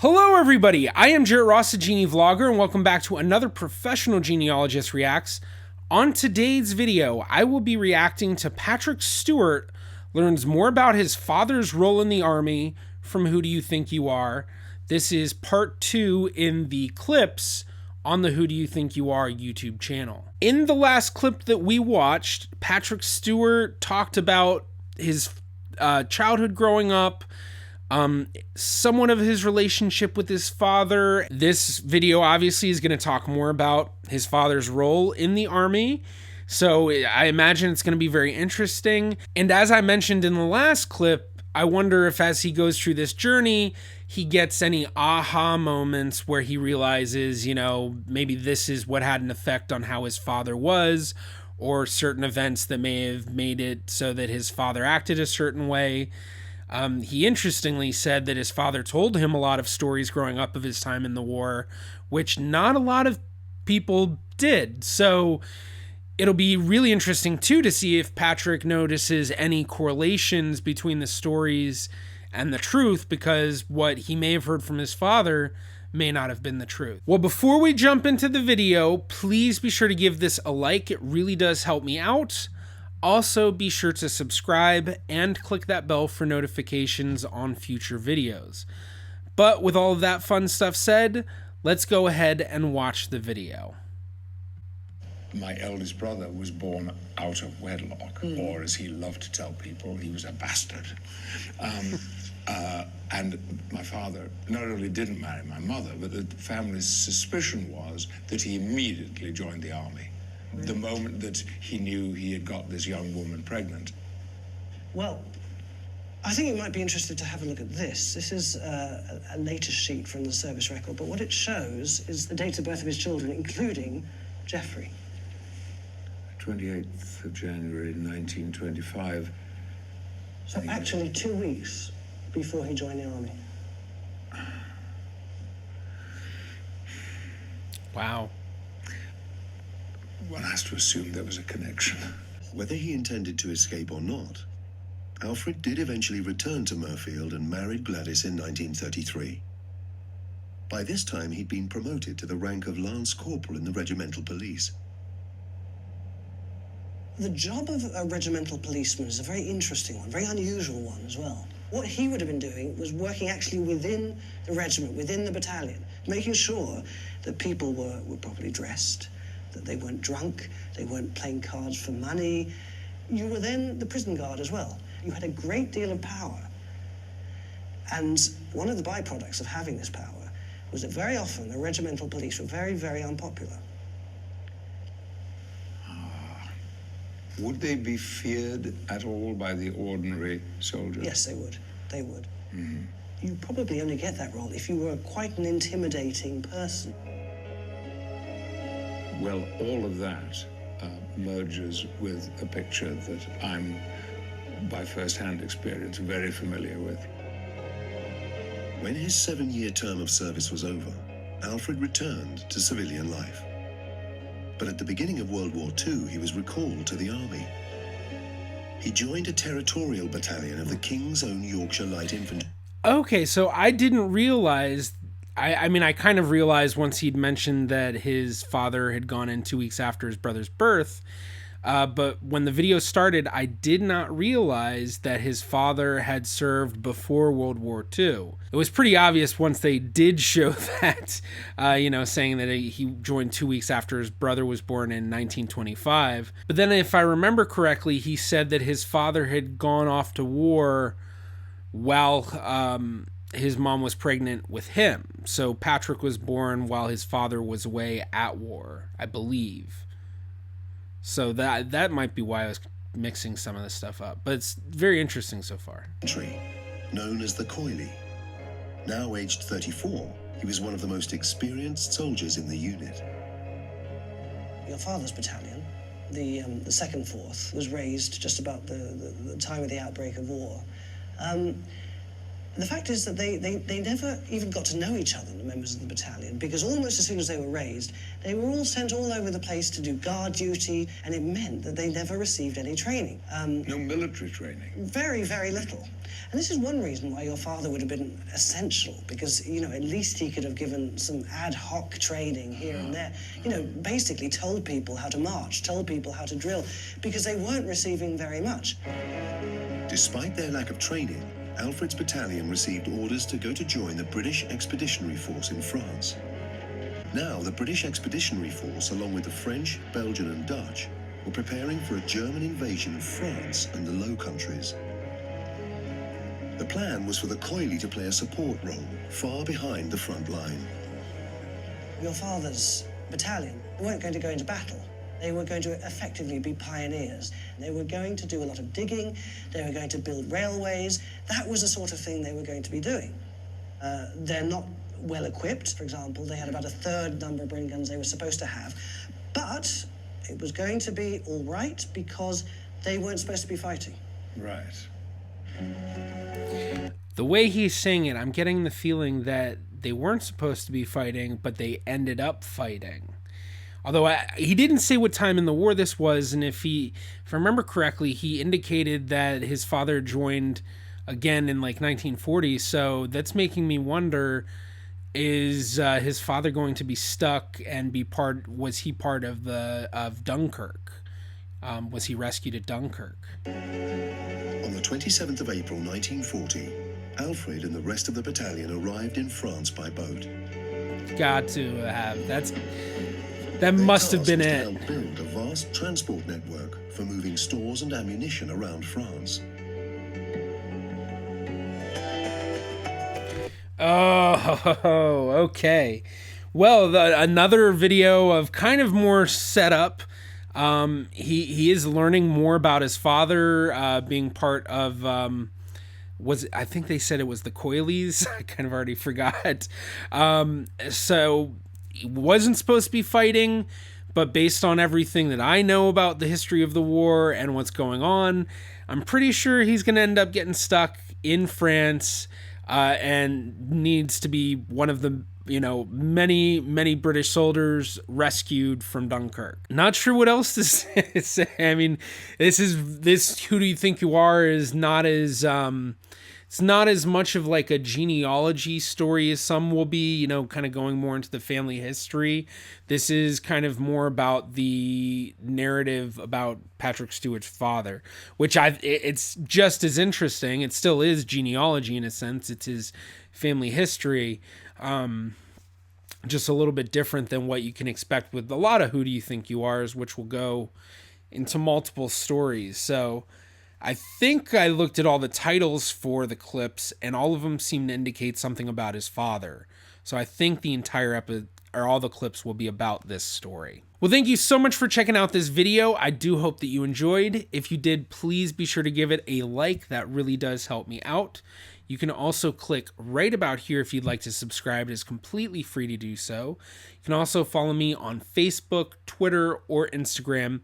Hello everybody, I am Jarrett Ross, the GeneaVlogger, and welcome back to another Professional Genealogist Reacts. On today's video, I will be reacting to Patrick Stewart learns more about his father's role in the army from Who Do You Think You Are. This is part 2 in the clips on the Who Do You Think You Are YouTube channel. In the last clip that we watched, Patrick Stewart talked about his childhood growing up, somewhat of his relationship with his father. This video obviously is going to talk more about his father's role in the army, so I imagine it's going to be very interesting. And as I mentioned in the last clip, I wonder if as he goes through this journey, he gets any aha moments where he realizes, you know, maybe this is what had an effect on how his father was, or certain events that may have made it so that his father acted a certain way. He interestingly said that his father told him a lot of stories growing up of his time in the war, which not a lot of people did. So it'll be really interesting, too, to see if Patrick notices any correlations between the stories and the truth, because what he may have heard from his father may not have been the truth. Well, before we jump into the video, please be sure to give this a like. It really does help me out. Also, be sure to subscribe and click that bell for notifications on future videos. But with all of that fun stuff said, let's go ahead and watch the video. My eldest brother was born out of wedlock, or as he loved to tell people, he was a bastard. And my father not only didn't marry my mother, but the family's suspicion was that he immediately joined the army the moment that he knew he had got this young woman pregnant. Well, I think you might be interested to have a look at this. This is a later sheet from the service record, but what it shows is the date of birth of his children, including Jeffrey. 28th of January, 1925. So actually 2 weeks before he joined the army. Wow. One has to assume there was a connection. Whether he intended to escape or not, Alfred did eventually return to Murfield and married Gladys in 1933. By this time, he'd been promoted to the rank of Lance Corporal in the regimental police. The job of a regimental policeman is a very interesting one, very unusual one as well. What he would have been doing was working actually within the regiment, within the battalion, making sure that people were properly dressed, that they weren't drunk, they weren't playing cards for money. You were then the prison guard as well. You had a great deal of power. And one of the byproducts of having this power was that very often the regimental police were very, very unpopular. Would they be feared at all by the ordinary soldier? Yes, they would. They would. You probably only get that role if you were quite an intimidating person. Well, all of that merges with a picture that I'm, by first-hand experience, very familiar with. When his 7-year term of service was over, Alfred returned to civilian life. But at the beginning of World War II, he was recalled to the army. He joined a territorial battalion of the King's Own Yorkshire Light Infantry. Okay, so I didn't realize... I mean, I kind of realized once he'd mentioned that his father had gone in 2 weeks after his brother's birth, but when the video started, I did not realize that his father had served before World War II. It was pretty obvious once they did show that, you know, saying that he joined 2 weeks after his brother was born in 1925. But then if I remember correctly, he said that his father had gone off to war while... his mom was pregnant with him. So Patrick was born while his father was away at war, I believe. So that might be why I was mixing some of this stuff up. But it's very interesting so far. Known as the Coily. Now aged 34, he was one of the most experienced soldiers in the unit. Your father's battalion, the 2nd 4th, was raised just about the time of the outbreak of war. The fact is that they never even got to know each other, the members of the battalion, because almost as soon as they were raised, they were all sent all over the place to do guard duty, and it meant that they never received any training. No military training? Very, very little. And this is one reason why your father would have been essential, because, you know, at least he could have given some ad hoc training here and there. You know, basically told people how to march, told people how to drill, because they weren't receiving very much. Despite their lack of training, Alfred's battalion received orders to go to join the British Expeditionary Force in France. Now, the British Expeditionary Force, along with the French, Belgian and Dutch, were preparing for a German invasion of France and the Low Countries. The plan was for the Coily to play a support role, far behind the front line. Your father's battalion weren't going to go into battle. They were going to effectively be pioneers. They were going to do a lot of digging. They were going to build railways. That was the sort of thing they were going to be doing. They're not well equipped. For example, they had about a third number of Bren guns they were supposed to have. But it was going to be all right because they weren't supposed to be fighting. Right. The way he's saying it, I'm getting the feeling that they weren't supposed to be fighting, but they ended up fighting. Although he didn't say what time in the war this was, and if I remember correctly, he indicated that his father joined again in like 1940. So that's making me wonder: is his father going to be stuck and be part? Was he part of Dunkirk? Was he rescued at Dunkirk? On the 27th of April 1940, Alfred and the rest of the battalion arrived in France by boat. Got to have that must have been it. To help build a vast transport network for moving stores and ammunition around France. Oh, okay. Well, another video of kind of more setup. He is learning more about his father, being part of I think they said it was the Coilies. I kind of already forgot. So he wasn't supposed to be fighting, but based on everything that I know about the history of the war and what's going on, I'm pretty sure he's going to end up getting stuck in France, and needs to be one of the, many British soldiers rescued from Dunkirk. Not sure what else to say. I mean, this Who Do You Think You Are is not as, it's not as much of like a genealogy story as some will be, kind of going more into the family history. This is kind of more about the narrative about Patrick Stewart's father, which it's just as interesting. It still is genealogy in a sense. It's his family history. Just a little bit different than what you can expect with a lot of Who Do You Think You Are, which will go into multiple stories. So I think I looked at all the titles for the clips, and all of them seem to indicate something about his father. So I think the entire episode, or all the clips, will be about this story. Well, thank you so much for checking out this video. I do hope that you enjoyed. If you did, please be sure to give it a like. That really does help me out. You can also click right about here if you'd like to subscribe. It is completely free to do so. You can also follow me on Facebook, Twitter, or Instagram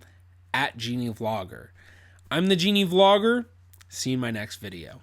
at GeneaVlogger. I'm the GeneaVlogger. See you in my next video.